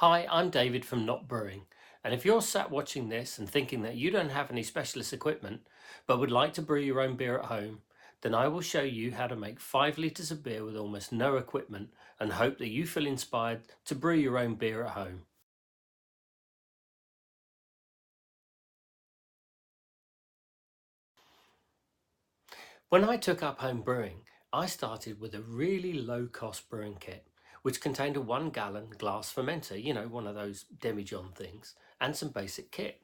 Hi, I'm David from Not Brewing, and if you're sat watching this and thinking that you don't have any specialist equipment but would like to brew your own beer at home, then I will show you how to make 5 litres of beer with almost no equipment and hope that you feel inspired to brew your own beer at home. When I took up home brewing, I started with a really low-cost brewing kit, which contained a 1-gallon glass fermenter, one of those demijohn things, and some basic kit.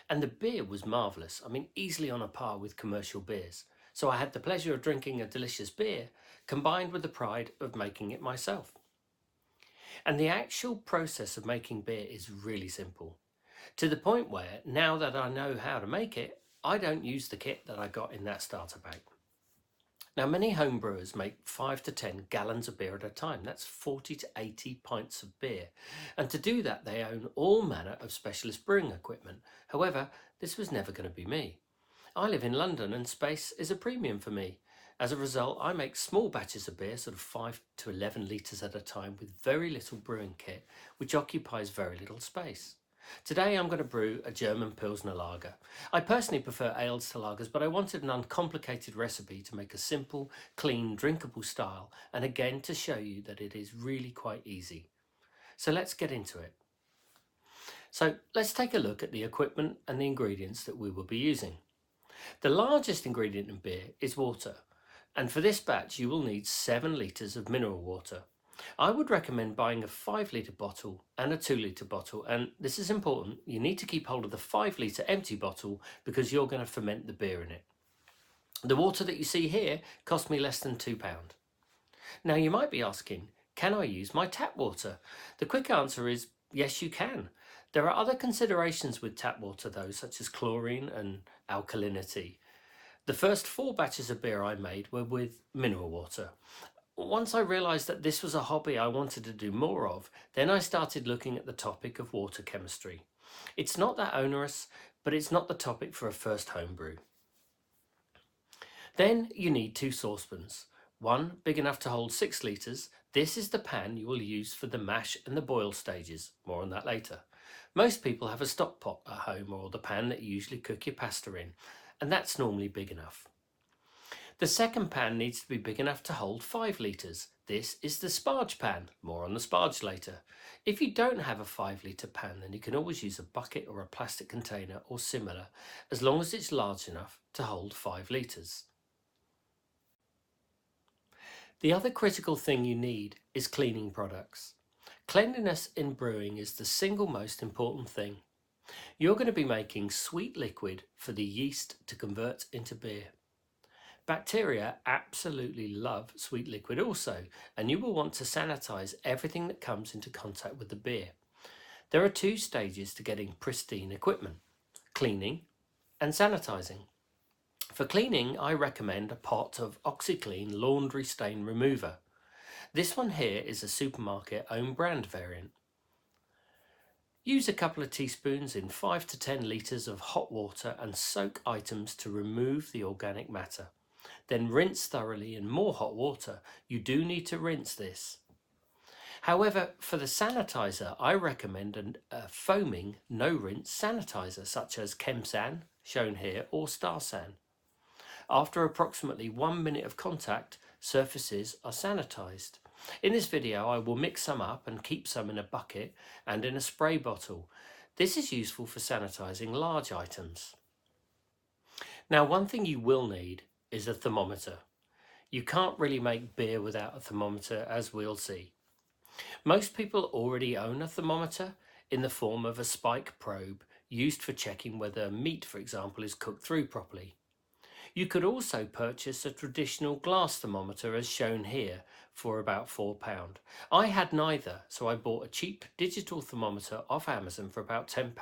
And the beer was marvellous, easily on a par with commercial beers. So I had the pleasure of drinking a delicious beer, combined with the pride of making it myself. And the actual process of making beer is really simple, to the point where, now that I know how to make it, I don't use the kit that I got in that starter pack. Now, many home brewers make 5 to 10 gallons of beer at a time. That's 40 to 80 pints of beer. And to do that, they own all manner of specialist brewing equipment. However, this was never going to be me. I live in London and space is a premium for me. As a result, I make small batches of beer, sort of 5 to 11 litres at a time, with very little brewing kit, which occupies very little space. Today I'm going to brew a German Pilsner lager. I personally prefer ales to lagers, but I wanted an uncomplicated recipe to make a simple, clean, drinkable style, and again to show you that it is really quite easy. So let's get into it. So let's take a look at the equipment and the ingredients that we will be using. The largest ingredient in beer is water, and for this batch you will need 7 litres of mineral water. I would recommend buying a 5-litre bottle and a 2-litre bottle, and this is important, you need to keep hold of the 5-litre empty bottle because you're going to ferment the beer in it. The water that you see here cost me less than £2. Now you might be asking, can I use my tap water? The quick answer is yes, you can. There are other considerations with tap water though, such as chlorine and alkalinity. The first 4 batches of beer I made were with mineral water. Once I realised that this was a hobby I wanted to do more of, then I started looking at the topic of water chemistry. It's not that onerous, but it's not the topic for a first homebrew. Then you need 2 saucepans. One big enough to hold 6 litres. This is the pan you will use for the mash and the boil stages. More on that later. Most people have a stock pot at home, or the pan that you usually cook your pasta in, and that's normally big enough. The second pan needs to be big enough to hold 5 litres. This is the Sparge pan. More on the Sparge later. If you don't have a 5-litre pan, then you can always use a bucket or a plastic container or similar, as long as it's large enough to hold 5 litres. The other critical thing you need is cleaning products. Cleanliness in brewing is the single most important thing. You're going to be making sweet liquid for the yeast to convert into beer. Bacteria absolutely love sweet liquid also, and you will want to sanitize everything that comes into contact with the beer. There are 2 stages to getting pristine equipment: cleaning and sanitizing. For cleaning, I recommend a pot of OxyClean laundry stain remover. This one here is a supermarket own brand variant. Use a couple of teaspoons in 5 to 10 litres of hot water and soak items to remove the organic matter. Then rinse thoroughly in more hot water. You do need to rinse this. However, for the sanitizer, I recommend a foaming no-rinse sanitizer such as ChemSan, shown here, or StarSan. After approximately 1 minute of contact, surfaces are sanitized. In this video, I will mix some up and keep some in a bucket and in a spray bottle. This is useful for sanitizing large items. Now, one thing you will need is a thermometer. You can't really make beer without a thermometer, as we'll see. Most people already own a thermometer in the form of a spike probe used for checking whether meat, for example, is cooked through properly. You could also purchase a traditional glass thermometer as shown here for about £4. I had neither, so I bought a cheap digital thermometer off Amazon for about £10,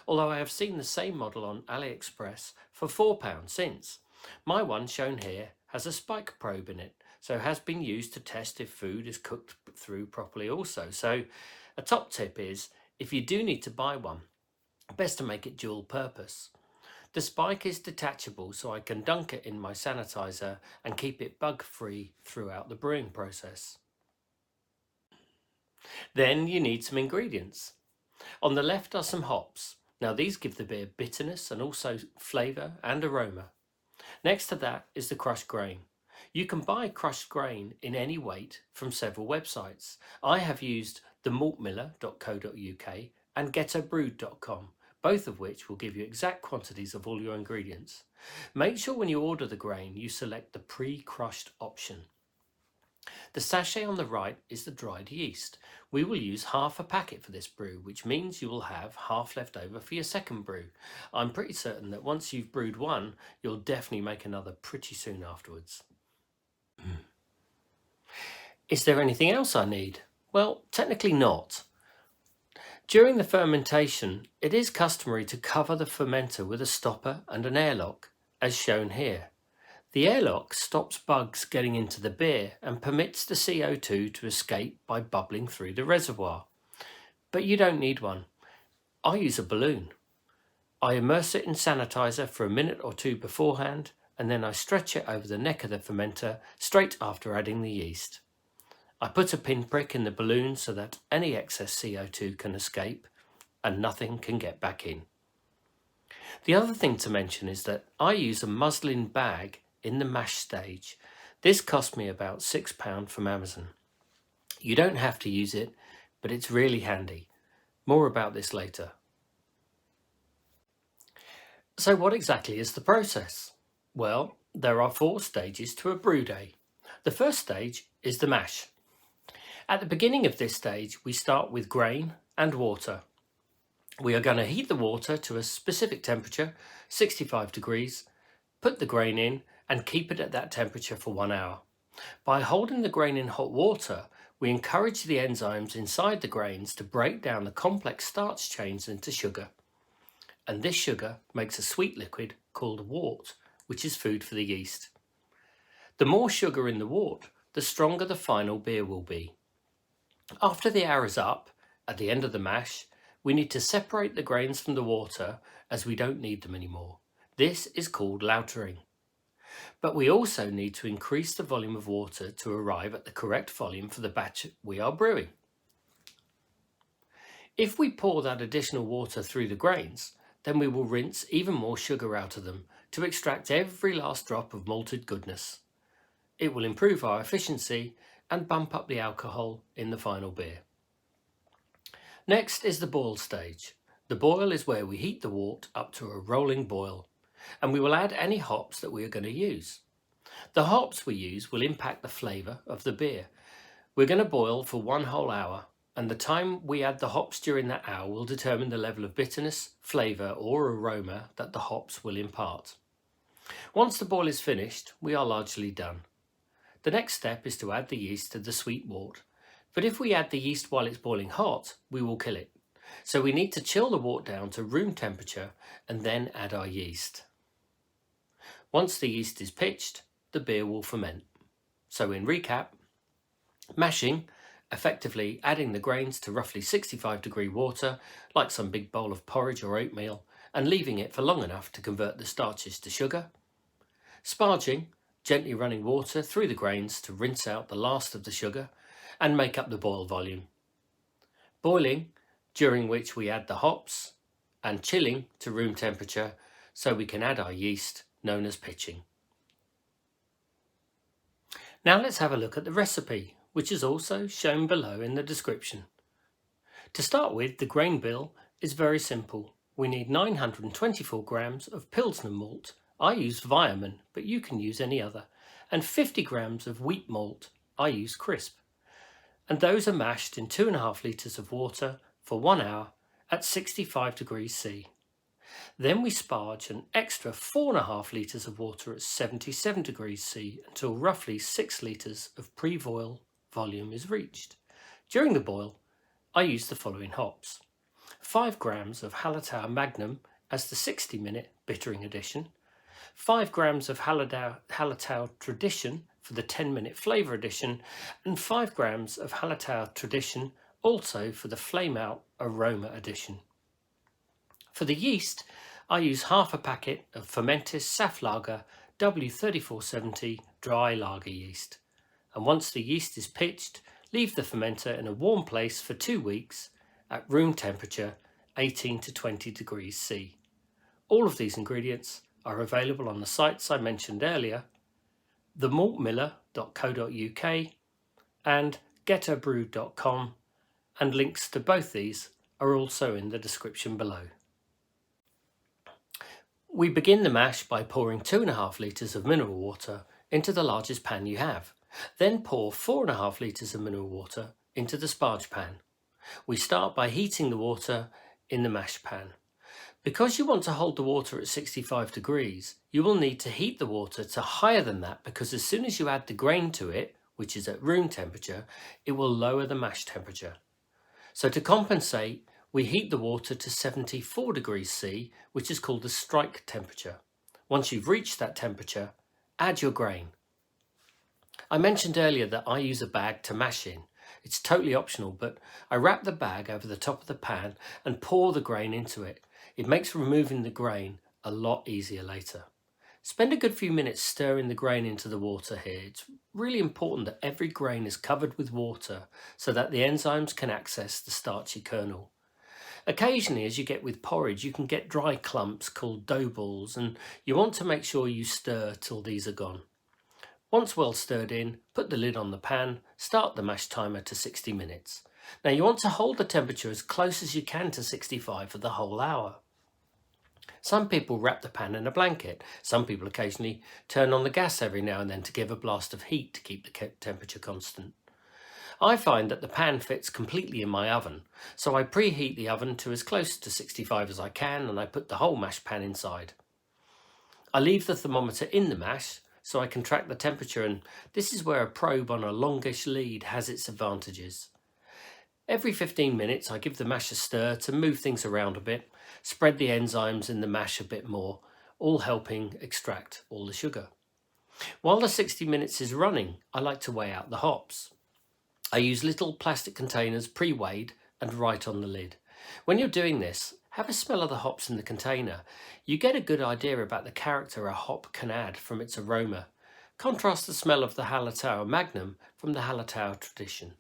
although I have seen the same model on AliExpress for £4 since. My one shown here has a spike probe in it, so has been used to test if food is cooked through properly also. So a top tip is, if you do need to buy one, best to make it dual purpose. The spike is detachable, so I can dunk it in my sanitizer and keep it bug-free throughout the brewing process. Then you need some ingredients. On the left are some hops. Now these give the beer bitterness and also flavour and aroma. Next to that is the crushed grain. You can buy crushed grain in any weight from several websites. I have used themaltmiller.co.uk and gettobrewed.com, both of which will give you exact quantities of all your ingredients. Make sure when you order the grain you select the pre-crushed option. The sachet on the right is the dried yeast. We will use half a packet for this brew, which means you will have half left over for your second brew. I'm pretty certain that once you've brewed one, you'll definitely make another pretty soon afterwards. Is there anything else I need? Well, technically not. During the fermentation, it is customary to cover the fermenter with a stopper and an airlock, as shown here. The airlock stops bugs getting into the beer and permits the CO2 to escape by bubbling through the reservoir. But you don't need one. I use a balloon. I immerse it in sanitizer for a minute or two beforehand, and then I stretch it over the neck of the fermenter straight after adding the yeast. I put a pinprick in the balloon so that any excess CO2 can escape and nothing can get back in. The other thing to mention is that I use a muslin bag in the mash stage. This cost me about £6 from Amazon. You don't have to use it, but it's really handy. More about this later. So what exactly is the process? Well, there are 4 stages to a brew day. The first stage is the mash. At the beginning of this stage, we start with grain and water. We are going to heat the water to a specific temperature, 65 degrees, put the grain in and keep it at that temperature for 1 hour. By holding the grain in hot water, we encourage the enzymes inside the grains to break down the complex starch chains into sugar. And this sugar makes a sweet liquid called wort, which is food for the yeast. The more sugar in the wort, the stronger the final beer will be. After the hour is up, at the end of the mash, we need to separate the grains from the water as we don't need them anymore. This is called lautering. But we also need to increase the volume of water to arrive at the correct volume for the batch we are brewing. If we pour that additional water through the grains, then we will rinse even more sugar out of them to extract every last drop of malted goodness. It will improve our efficiency and bump up the alcohol in the final beer. Next is the boil stage. The boil is where we heat the wort up to a rolling boil, and we will add any hops that we are going to use. The hops we use will impact the flavour of the beer. We're going to boil for 1 whole hour, and the time we add the hops during that hour will determine the level of bitterness, flavour or aroma that the hops will impart. Once the boil is finished, we are largely done. The next step is to add the yeast to the sweet wort, but if we add the yeast while it's boiling hot, we will kill it. So we need to chill the wort down to room temperature and then add our yeast. Once the yeast is pitched, the beer will ferment. So in recap, mashing, effectively adding the grains to roughly 65 degree water, like some big bowl of porridge or oatmeal, and leaving it for long enough to convert the starches to sugar. Sparging, gently running water through the grains to rinse out the last of the sugar and make up the boil volume. Boiling, during which we add the hops, and chilling to room temperature so we can add our yeast, known as pitching. Now let's have a look at the recipe, which is also shown below in the description. To start with, the grain bill is very simple. We need 924 grams of Pilsner malt. I use Weyermann, but you can use any other, and 50 grams of wheat malt. I use crisp. And those are mashed in 2.5 litres of water for 1 hour at 65 degrees C. Then we sparge an extra 4.5 litres of water at 77 degrees C until roughly 6 litres of pre-boil volume is reached. During the boil, I use the following hops: 5 grams of Hallertau Magnum as the 60-minute bittering edition, 5 grams of Hallertau Tradition for the 10-minute flavour edition, and 5 grams of Hallertau Tradition also for the flame out aroma edition. For the yeast, I use half a packet of Fermentis Saflager W3470 dry lager yeast. And once the yeast is pitched, Leave the fermenter in a warm place for 2 weeks at room temperature, 18 to 20 degrees C. All of these ingredients are available on the sites I mentioned earlier, themaltmiller.co.uk and getterbrew.com, and links to both these are also in the description below. We begin the mash by pouring 2.5 litres of mineral water into the largest pan you have. Then pour 4.5 litres of mineral water into the Sparge pan. We start by heating the water in the mash pan. Because you want to hold the water at 65 degrees, you will need to heat the water to higher than that, because as soon as you add the grain to it, which is at room temperature, it will lower the mash temperature. So to compensate, we heat the water to 74 degrees C, which is called the strike temperature. Once you've reached that temperature, add your grain. I mentioned earlier that I use a bag to mash in. It's totally optional, but I wrap the bag over the top of the pan and pour the grain into it. It makes removing the grain a lot easier later. Spend a good few minutes stirring the grain into the water here. It's really important that every grain is covered with water so that the enzymes can access the starchy kernel. Occasionally, as you get with porridge, you can get dry clumps called dough balls, and you want to make sure you stir till these are gone. Once well stirred in, put the lid on the pan, start the mash timer to 60 minutes. Now you want to hold the temperature as close as you can to 65 for the whole hour. Some people wrap the pan in a blanket. Some people occasionally turn on the gas every now and then to give a blast of heat to keep the temperature constant. I find that the pan fits completely in my oven, so I preheat the oven to as close to 65 as I can, and I put the whole mash pan inside. I leave the thermometer in the mash so I can track the temperature, and this is where a probe on a longish lead has its advantages. Every 15 minutes I give the mash a stir to move things around a bit, spread the enzymes in the mash a bit more, all helping extract all the sugar. While the 60 minutes is running, I like to weigh out the hops. I use little plastic containers pre-weighed and write on the lid. When you're doing this, have a smell of the hops in the container. You get a good idea about the character a hop can add from its aroma. Contrast the smell of the Hallertau Magnum from the Hallertau Tradition.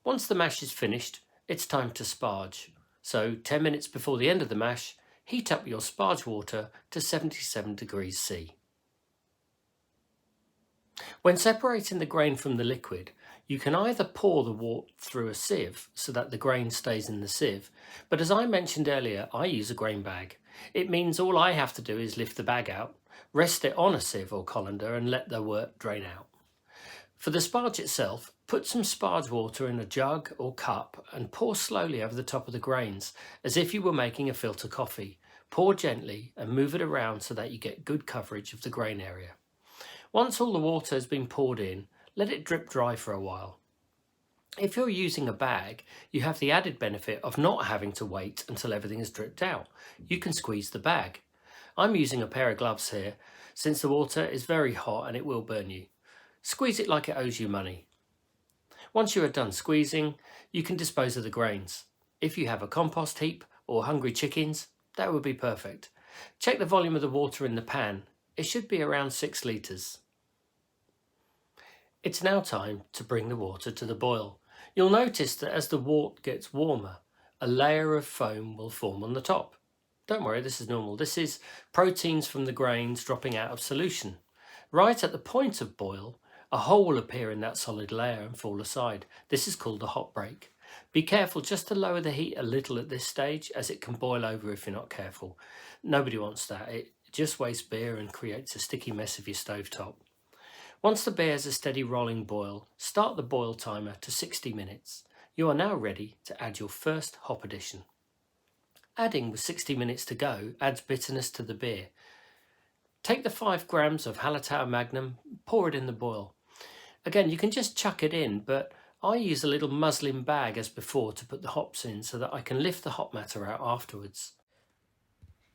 Once the mash is finished, it's time to sparge. So 10 minutes before the end of the mash, heat up your sparge water to 77 degrees C. When separating the grain from the liquid, you can either pour the wort through a sieve so that the grain stays in the sieve, but as I mentioned earlier, I use a grain bag. It means all I have to do is lift the bag out, rest it on a sieve or colander, and let the wort drain out. For the sparge itself, put some sparge water in a jug or cup and pour slowly over the top of the grains, as if you were making a filter coffee. Pour gently and move it around so that you get good coverage of the grain area. Once all the water has been poured in, let it drip dry for a while. If you're using a bag, you have the added benefit of not having to wait until everything is dripped out. You can squeeze the bag. I'm using a pair of gloves here, since the water is very hot and it will burn you. Squeeze it like it owes you money. Once you are done squeezing, you can dispose of the grains. If you have a compost heap or hungry chickens, that would be perfect. Check the volume of the water in the pan. It should be around 6 litres. It's now time to bring the water to the boil. You'll notice that as the wort gets warmer, a layer of foam will form on the top. Don't worry, this is normal. This is proteins from the grains dropping out of solution. Right at the point of boil, a hole will appear in that solid layer and fall aside. This is called a hot break. Be careful just to lower the heat a little at this stage, as it can boil over if you're not careful. Nobody wants that. It just wastes beer and creates a sticky mess of your stovetop. Once the beer has a steady rolling boil, start the boil timer to 60 minutes. You are now ready to add your first hop addition. Adding with 60 minutes to go adds bitterness to the beer. Take the 5 grams of Hallertau Magnum, pour it in the boil. Again, you can just chuck it in, but I use a little muslin bag as before to put the hops in so that I can lift the hop matter out afterwards.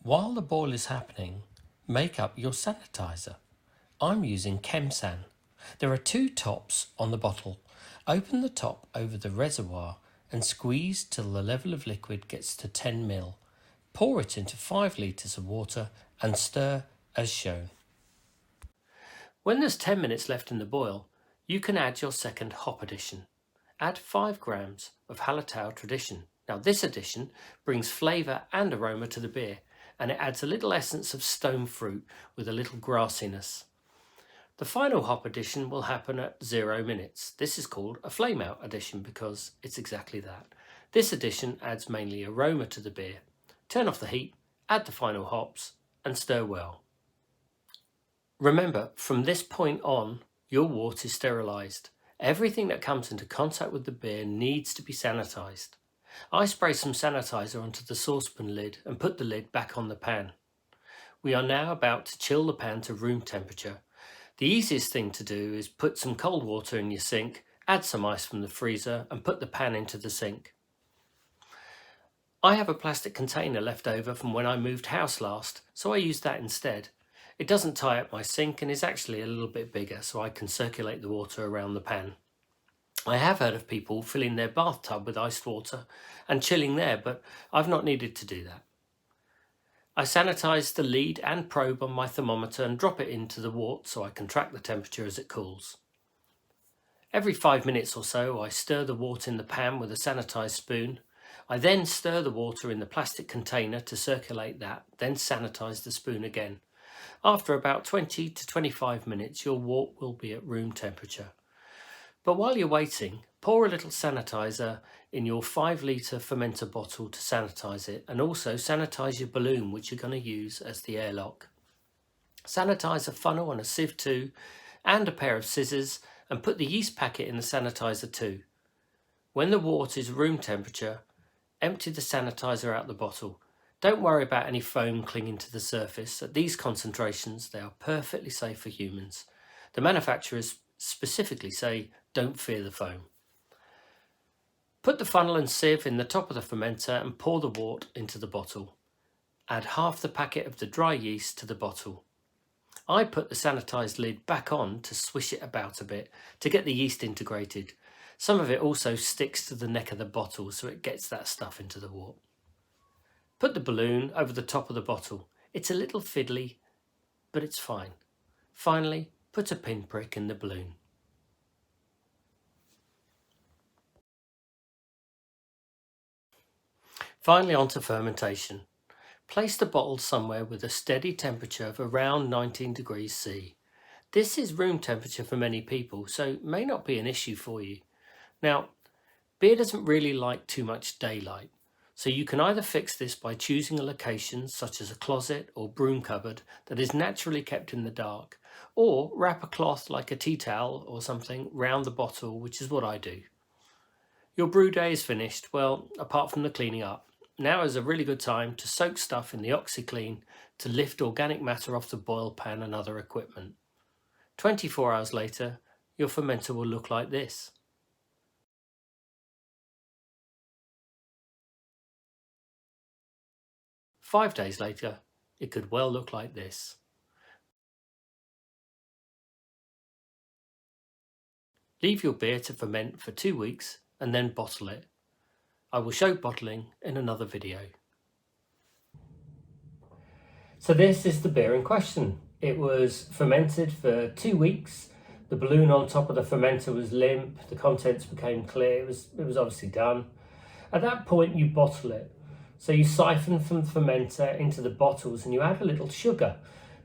While the boil is happening, make up your sanitizer. I'm using ChemSan. There are 2 tops on the bottle. Open the top over the reservoir and squeeze till the level of liquid gets to 10 ml. Pour it into 5 litres of water and stir as shown. When there's 10 minutes left in the boil, you can add your second hop addition. add 5 grams of Hallertau Tradition. Now this addition brings flavour and aroma to the beer, and it adds a little essence of stone fruit with a little grassiness. The final hop addition will happen at 0 minutes. This is called a flame out addition because it's exactly that. This addition adds mainly aroma to the beer. Turn off the heat, add the final hops and stir well. Remember, from this point on, your wort is sterilised. Everything that comes into contact with the beer needs to be sanitised. I spray some sanitizer onto the saucepan lid and put the lid back on the pan. We are now about to chill the pan to room temperature. The easiest thing to do is put some cold water in your sink, add some ice from the freezer and put the pan into the sink. I have a plastic container left over from when I moved house last, so I use that instead. It doesn't tie up my sink and is actually a little bit bigger, so I can circulate the water around the pan. I have heard of people filling their bathtub with iced water and chilling there, but I've not needed to do that. I sanitize the lead and probe on my thermometer and drop it into the wort so I can track the temperature as it cools. Every 5 minutes or so I stir the wort in the pan with a sanitized spoon. I then stir the water in the plastic container to circulate that, then sanitize the spoon again. After about 20 to 25 minutes your wort will be at room temperature. But while you're waiting, pour a little sanitizer in your 5 litre fermenter bottle to sanitize it, and also sanitize your balloon which you're going to use as the airlock. Sanitize a funnel and a sieve too, and a pair of scissors, and put the yeast packet in the sanitizer too. When the wort is room temperature, empty the sanitizer out the bottle. Don't worry about any foam clinging to the surface. At these concentrations they are perfectly safe for humans. The manufacturers specifically say don't fear the foam. Put the funnel and sieve in the top of the fermenter and pour the wort into the bottle. Add half the packet of the dry yeast to the bottle. I put the sanitized lid back on to swish it about a bit to get the yeast integrated. Some of it also sticks to the neck of the bottle so it gets that stuff into the wort. Put the balloon over the top of the bottle. It's a little fiddly, but it's fine. Finally, put a pinprick in the balloon. Finally, on to fermentation. Place the bottle somewhere with a steady temperature of around 19 degrees C. This is room temperature for many people, so may not be an issue for you. Now, beer doesn't really like too much daylight, so you can either fix this by choosing a location such as a closet or broom cupboard that is naturally kept in the dark, or wrap a cloth like a tea towel or something round the bottle, which is what I do. Your brew day is finished, well, apart from the cleaning up. Now is a really good time to soak stuff in the OxyClean to lift organic matter off the boil pan and other equipment. 24 hours later, your fermenter will look like this. Five days later, it could well look like this. Leave your beer to ferment for 2 weeks and then bottle it. I will show bottling in another video. So this is the beer in question. It was fermented for 2 weeks. The balloon on top of the fermenter was limp. The contents became clear. It was obviously done. At that point you bottle it. So you siphon from the fermenter into the bottles and you add a little sugar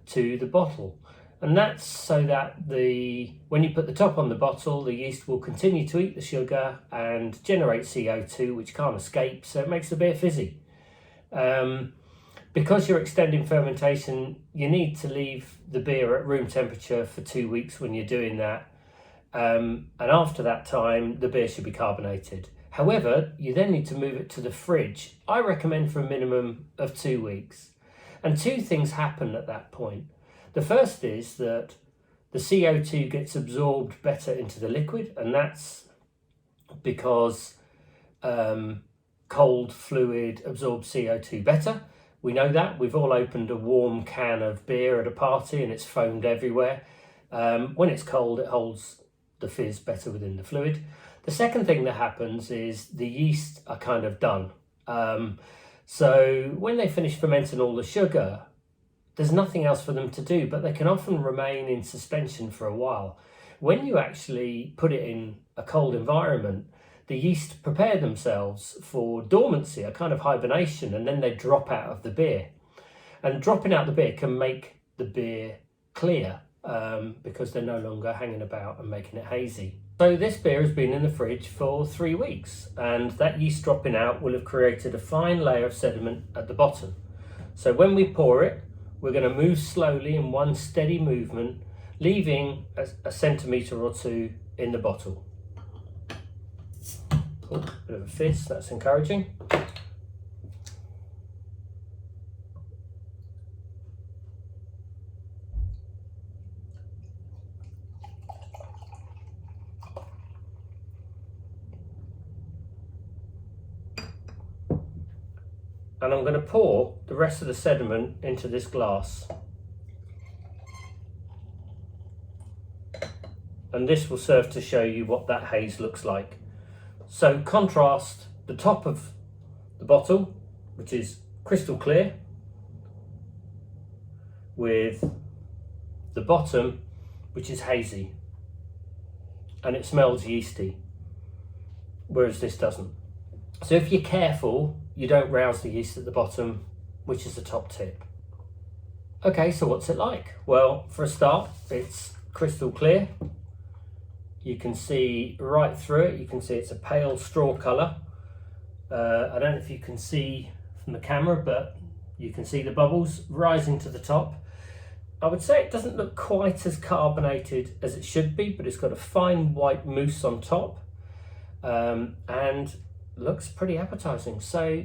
to the bottle. And that's so that when you put the top on the bottle, the yeast will continue to eat the sugar and generate CO2, which can't escape, so it makes the beer fizzy. Because you're extending fermentation, you need to leave the beer at room temperature for 2 weeks when you're doing that. And after that time, the beer should be carbonated. However, you then need to move it to the fridge. I recommend for a minimum of 2 weeks. And 2 things happen at that point. The first is that the CO2 gets absorbed better into the liquid, and that's because cold fluid absorbs CO2 better. We know that. We've all opened a warm can of beer at a party and it's foamed everywhere. When it's cold, it holds the fizz better within the fluid. The second thing that happens is the yeast are kind of done. So when they finish fermenting all the sugar, there's nothing else for them to do, but they can often remain in suspension for a while. When you actually put it in a cold environment, the yeast prepare themselves for dormancy, a kind of hibernation, and then they drop out of the beer. And dropping out the beer can make the beer clear because they're no longer hanging about and making it hazy. So this beer has been in the fridge for 3 weeks, and that yeast dropping out will have created a fine layer of sediment at the bottom. So when we pour it, we're going to move slowly in one steady movement, leaving a centimetre or two in the bottle. Oh, bit of a fizz, that's encouraging. And I'm going to pour the rest of the sediment into this glass. And this will serve to show you what that haze looks like. So contrast the top of the bottle, which is crystal clear, with the bottom, which is hazy. And it smells yeasty, whereas this doesn't. So if you're careful, you don't rouse the yeast at the bottom, which is the top tip. Okay, so what's it like? Well, for a start, it's crystal clear. You can see right through it. You can see it's a pale straw colour. I don't know if you can see from the camera, but you can see the bubbles rising to the top. I would say it doesn't look quite as carbonated as it should be, but it's got a fine white mousse on top, and looks pretty appetizing. So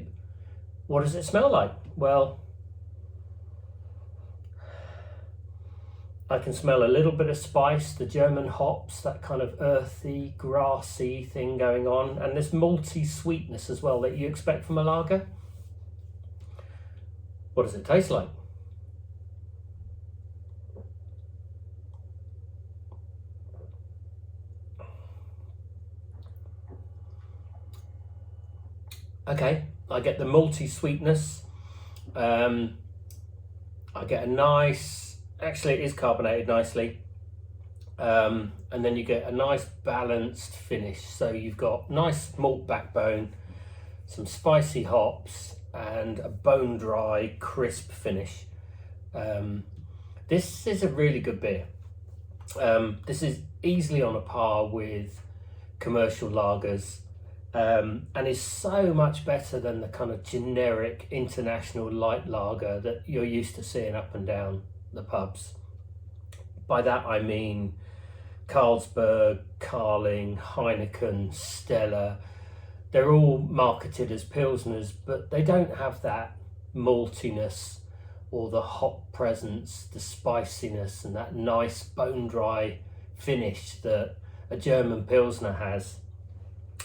what does it smell like? Well, I can smell a little bit of spice, the German hops, that kind of earthy, grassy thing going on, and this malty sweetness as well that you expect from a lager. What does it taste like? Okay, I get the malty sweetness. I get a nice, actually it is carbonated nicely. And then you get a nice balanced finish. So you've got nice malt backbone, some spicy hops, and a bone dry, crisp finish. This is a really good beer. This is easily on a par with commercial lagers. And is so much better than the kind of generic international light lager that you're used to seeing up and down the pubs. By that I mean Carlsberg, Carling, Heineken, Stella. They're all marketed as Pilsners, but they don't have that maltiness or the hop presence, the spiciness, and that nice bone dry finish that a German Pilsner has.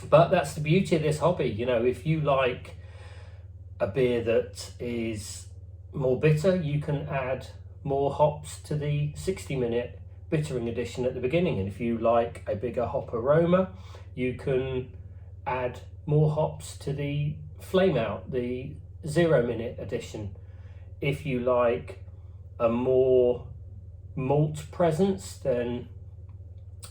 But that's the beauty of this hobby. You know, if you like a beer that is more bitter, you can add more hops to the 60-minute bittering edition at the beginning. And if you like a bigger hop aroma, you can add more hops to the flame out, the 0-minute edition. If you like a more malt presence, then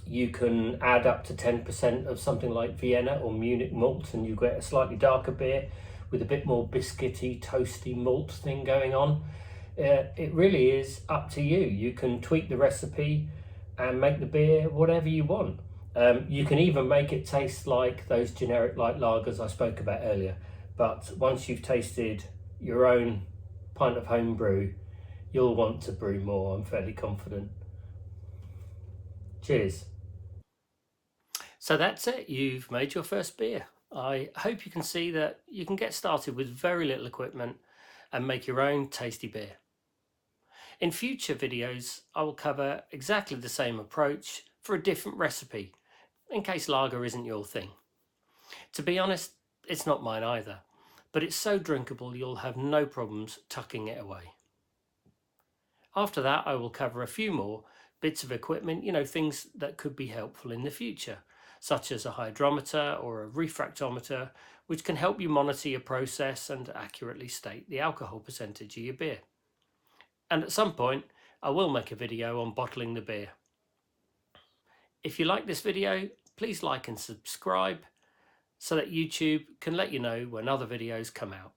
you can add up to 10% of something like Vienna or Munich malt, and you get a slightly darker beer with a bit more biscuity, toasty malt thing going on. It really is up to you. You can tweak the recipe and make the beer whatever you want. You can even make it taste like those generic light lagers I spoke about earlier. But once you've tasted your own pint of home brew, you'll want to brew more, I'm fairly confident. Cheers. So that's it, you've made your first beer. I hope you can see that you can get started with very little equipment and make your own tasty beer. In future videos, I will cover exactly the same approach for a different recipe, in case lager isn't your thing. To be honest, it's not mine either, but it's so drinkable you'll have no problems tucking it away. After that, I will cover a few more bits of equipment, things that could be helpful in the future, such as a hydrometer or a refractometer, which can help you monitor your process and accurately state the alcohol percentage of your beer. And at some point, I will make a video on bottling the beer. If you like this video, please like and subscribe, so that YouTube can let you know when other videos come out.